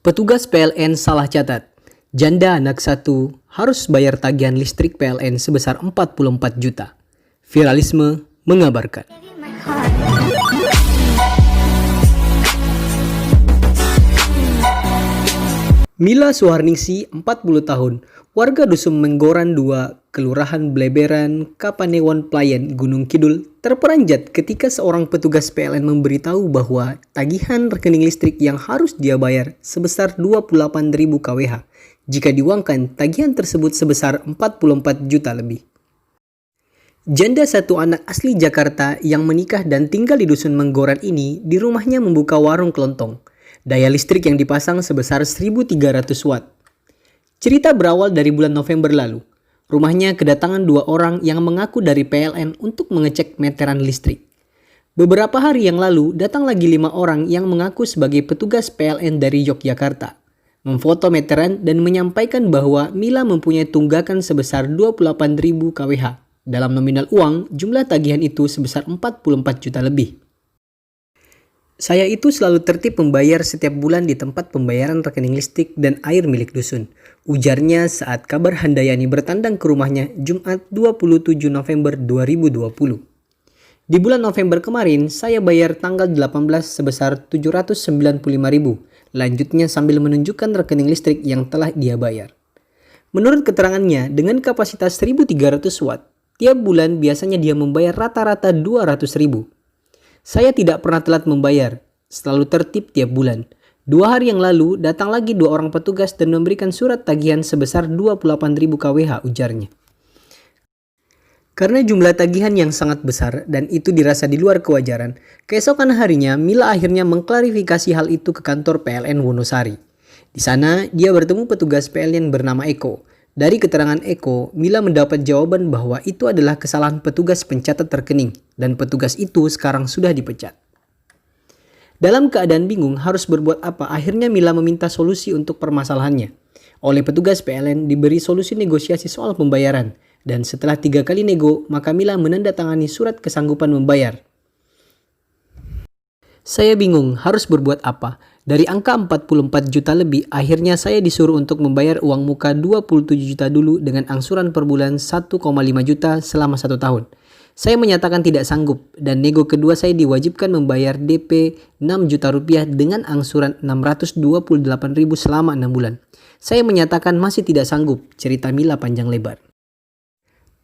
Petugas PLN salah catat. Janda anak satu harus bayar tagihan listrik PLN sebesar 44 juta. Viralisme mengabarkan. Mila Suharningsi, 40 tahun, warga Dusun Menggoran 2, Kelurahan Bleberan, Kapanewon Playen, Gunung Kidul, terperanjat ketika seorang petugas PLN memberitahu bahwa tagihan rekening listrik yang harus dia bayar sebesar 28.000 kWh. Jika diuangkan, tagihan tersebut sebesar 44 juta lebih. Janda satu anak asli Jakarta yang menikah dan tinggal di Dusun Menggoran ini di rumahnya membuka warung kelontong. Daya listrik yang dipasang sebesar 1.300 watt. Cerita berawal dari bulan November lalu. Rumahnya kedatangan 2 orang yang mengaku dari PLN untuk mengecek meteran listrik. Beberapa hari yang lalu datang lagi 5 orang yang mengaku sebagai petugas PLN dari Yogyakarta. Memfoto meteran dan menyampaikan bahwa Mila mempunyai tunggakan sebesar 28.000 kWh. Dalam nominal uang, jumlah tagihan itu sebesar 44 juta lebih. Saya itu selalu tertib membayar setiap bulan di tempat pembayaran rekening listrik dan air milik dusun. Ujarnya saat kabar Handayani bertandang ke rumahnya Jumat 27 November 2020. Di bulan November kemarin, saya bayar tanggal 18 sebesar 795.000. Lanjutnya sambil menunjukkan rekening listrik yang telah dia bayar. Menurut keterangannya, dengan kapasitas 1.300 watt, tiap bulan biasanya dia membayar rata-rata 200.000. Saya tidak pernah telat membayar, selalu tertib tiap bulan. 2 hari yang lalu, datang lagi 2 orang petugas dan memberikan surat tagihan sebesar 28.000 kWh, ujarnya. Karena jumlah tagihan yang sangat besar dan itu dirasa di luar kewajaran, keesokan harinya Mila akhirnya mengklarifikasi hal itu ke kantor PLN Wonosari. Di sana, dia bertemu petugas PLN bernama Eko. Dari keterangan Eko, Mila mendapat jawaban bahwa itu adalah kesalahan petugas pencatat rekening dan petugas itu sekarang sudah dipecat. Dalam keadaan bingung harus berbuat apa, akhirnya Mila meminta solusi untuk permasalahannya. Oleh petugas PLN diberi solusi negosiasi soal pembayaran dan setelah 3 kali nego, maka Mila menandatangani surat kesanggupan membayar. Saya bingung harus berbuat apa. Dari angka 44 juta lebih, akhirnya saya disuruh untuk membayar uang muka 27 juta dulu dengan angsuran per bulan 1,5 juta selama 1 tahun. Saya menyatakan tidak sanggup dan nego kedua saya diwajibkan membayar DP 6 juta rupiah dengan angsuran 628.000 selama 6 bulan. Saya menyatakan masih tidak sanggup, cerita Mila panjang lebar.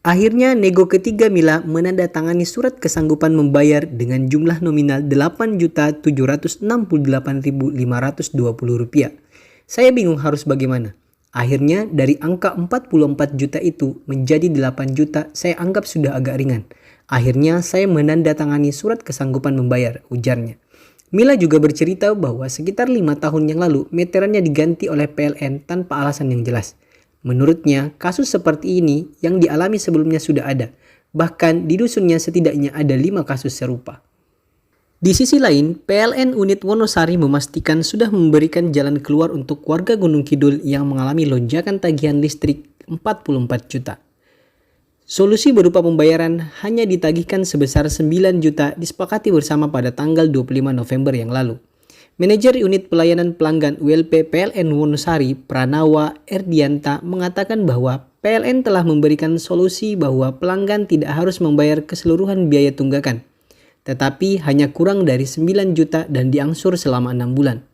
Akhirnya nego ketiga Mila menandatangani surat kesanggupan membayar dengan jumlah nominal 8.768.520 rupiah. Saya bingung harus bagaimana. Akhirnya dari angka 44 juta itu menjadi 8 juta saya anggap sudah agak ringan. Akhirnya saya menandatangani surat kesanggupan membayar, ujarnya. Mila juga bercerita bahwa sekitar 5 tahun yang lalu meterannya diganti oleh PLN tanpa alasan yang jelas. Menurutnya, kasus seperti ini yang dialami sebelumnya sudah ada. Bahkan di dusunnya setidaknya ada 5 kasus serupa. Di sisi lain, PLN Unit Wonosari memastikan sudah memberikan jalan keluar untuk warga Gunung Kidul yang mengalami lonjakan tagihan listrik 44 juta. Solusi berupa pembayaran hanya ditagihkan sebesar 9 juta disepakati bersama pada tanggal 25 November yang lalu. Manajer Unit Pelayanan Pelanggan ULP PLN Wonosari, Pranawa Erdianta, mengatakan bahwa PLN telah memberikan solusi bahwa pelanggan tidak harus membayar keseluruhan biaya tunggakan, tetapi hanya kurang dari 9 juta dan diangsur selama 6 bulan.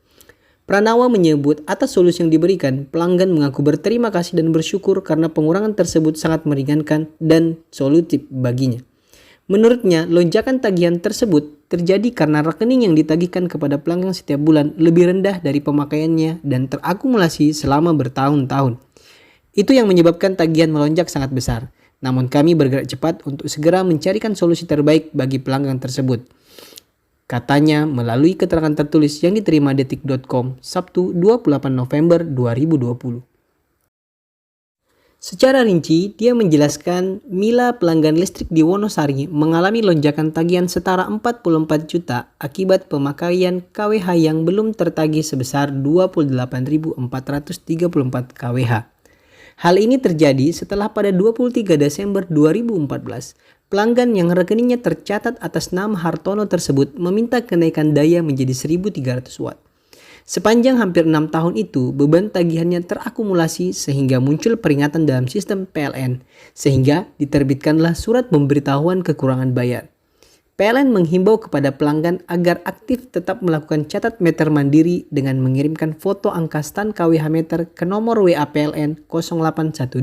Pranawa menyebut atas solusi yang diberikan, pelanggan mengaku berterima kasih dan bersyukur karena pengurangan tersebut sangat meringankan dan solutif baginya. Menurutnya, lonjakan tagihan tersebut terjadi karena rekening yang ditagihkan kepada pelanggan setiap bulan lebih rendah dari pemakaiannya dan terakumulasi selama bertahun-tahun. Itu yang menyebabkan tagihan melonjak sangat besar. Namun kami bergerak cepat untuk segera mencarikan solusi terbaik bagi pelanggan tersebut, katanya melalui keterangan tertulis yang diterima detik.com Sabtu 28 November 2020. Secara rinci, dia menjelaskan Mila pelanggan listrik di Wonosari mengalami lonjakan tagihan setara 44 juta akibat pemakaian kWh yang belum tertagih sebesar 28.434 kWh. Hal ini terjadi setelah pada 23 Desember 2014, pelanggan yang rekeningnya tercatat atas nama Hartono tersebut meminta kenaikan daya menjadi 1.300 watt. Sepanjang hampir 6 tahun itu, beban tagihannya terakumulasi sehingga muncul peringatan dalam sistem PLN, sehingga diterbitkanlah surat pemberitahuan kekurangan bayar. PLN menghimbau kepada pelanggan agar aktif tetap melakukan catat meter mandiri dengan mengirimkan foto angka stan KWH meter ke nomor WA PLN 0812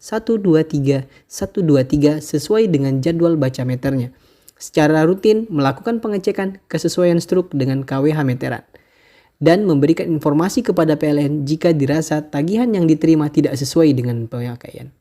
123 123 sesuai dengan jadwal baca meternya. Secara rutin melakukan pengecekan kesesuaian struk dengan KWH meteran dan memberikan informasi kepada PLN jika dirasa tagihan yang diterima tidak sesuai dengan pemakaian.